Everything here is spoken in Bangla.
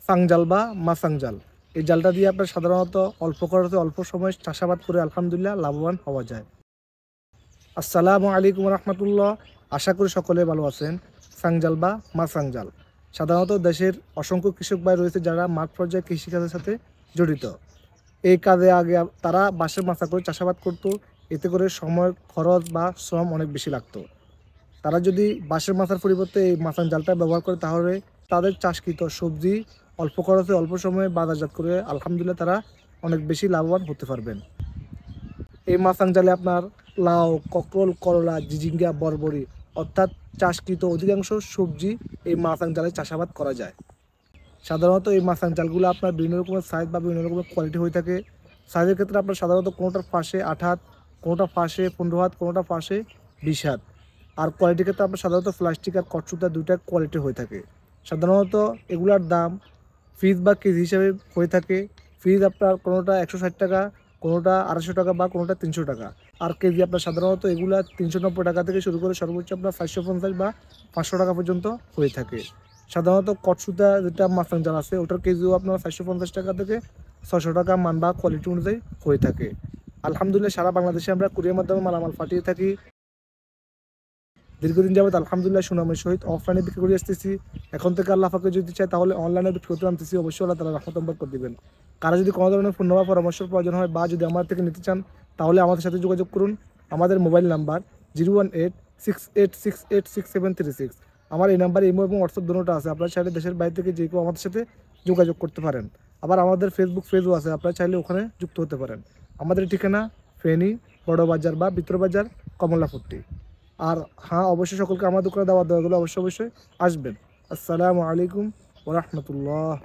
ফাংজাল বা মাছাং জাল। এই জালটা দিয়ে আপনার সাধারণত অল্প খরচে অল্প সময় চাষাবাদ করে আলহামদুলিল্লাহ লাভবান হওয়া যায়। আসসালামু আলাইকুম রহমতুল্লাহ। আশা করি সকলে ভালো আছেন। ফাংজাল বা মাছাং জাল সাধারণত দেশের অসংখ্য কৃষক ভাই রয়েছে যারা মাঠ পর্যায়ে কৃষিকাজের সাথে জড়িত। এই কাজে আগে তারা বাঁশের মাচা করে চাষাবাদ করতো, এতে করে সময় খরচ বা শ্রম অনেক বেশি লাগতো। তারা যদি বাঁশের মাথার পরিবর্তে এই মাছাং জালটা ব্যবহার করে তাহলে তাদের চাষকৃত সবজি অল্প খরচে অল্প সময়ে বাজারজাত করে আলহামদুলিল্লাহ তারা অনেক বেশি লাভবান হতে পারবেন। এই মাছাং জালে আপনার লাউ, কাঁকরোল, করলা, ঝিঝিঙ্গা, বরবটি অর্থাৎ চাষকৃত অধিকাংশ সবজি এই মাছাং জালে চাষাবাদ করা যায়। সাধারণত এই মাছাং জালগুলো আপনার বিভিন্ন রকমের সাইজ বা বিভিন্ন রকমের কোয়ালিটি হয়ে থাকে। সাইজের ক্ষেত্রে আপনার সাধারণত কোনোটার ফাঁসে 8 হাত, কোনোটা ফাঁসে 15 হাত, কোনোটা ফাঁসে 20 হাত। আর কোয়ালিটির ক্ষেত্রে আপনার সাধারণত প্লাস্টিক আর কটসুতা দুইটা কোয়ালিটি হয়ে থাকে। সাধারণত এগুলার দাম পিস বা কেজি হিসাবে হয়ে থাকে। পিস আপনার কোনোটা 160 টাকা, কোনোটা 250 টাকা বা কোনোটা 300 টাকা। আর কেজি আপনার সাধারণত এগুলা 390 টাকা থেকে শুরু করে সর্বোচ্চ আপনার 450 বা 500 টাকা পর্যন্ত হয়ে থাকে। সাধারণত কটসুতা যেটা মাছাং জাল আছে ওটার কেজিও আপনার 450 টাকা থেকে 600 টাকা মান বা কোয়ালিটি অনুযায়ী হয়ে থাকে। আলহামদুলিল্লাহ সারা বাংলাদেশে আমরা কুরিয়ার মাধ্যমে মালামাল পাঠিয়ে থাকি। দীর্ঘদিন যাবত আলহামদুলিল্লাহ সুনামের সহিত অফলাইনে বিক্রি করে আসতেছি। এখন থেকে আল্লাহ পাকে যদি চায় তাহলে অনলাইনে বিক্রি করতে আনতেছি। অবশ্যই আল্লাহ তাআলা রহমত বরকত দিবেন। কারো যদি কোনো ধরনের ফোন নাম্বার পরামর্শের প্রয়োজন হয় বা যদি আমার থেকে নিতে চান তাহলে আমাদের সাথে যোগাযোগ করুন। আমাদের মোবাইল নাম্বার 01868686736। আমার এই নাম্বারে ইমো এবং হোয়াটসঅ্যাপ দুটোটা আছে। আপনারা চাইলে দেশের বাইরে থেকে যে কেউ আমাদের সাথে যোগাযোগ করতে পারেন। আবার আমাদের ফেসবুক পেজও আছে, আপনারা চাইলে ওখানে যুক্ত হতে পারেন। আমাদের ঠিকানা ফেনী, বড়বাজার বা ভিতরবাজার, কমলাপট্টি। আর হ্যাঁ, অবশ্যই সকলকে আমার দোকানে দাওয়াত দেওয়া গেলে অবশ্যই আসবেন। আসসালামু আলাইকুম ওয়া রাহমাতুল্লাহ।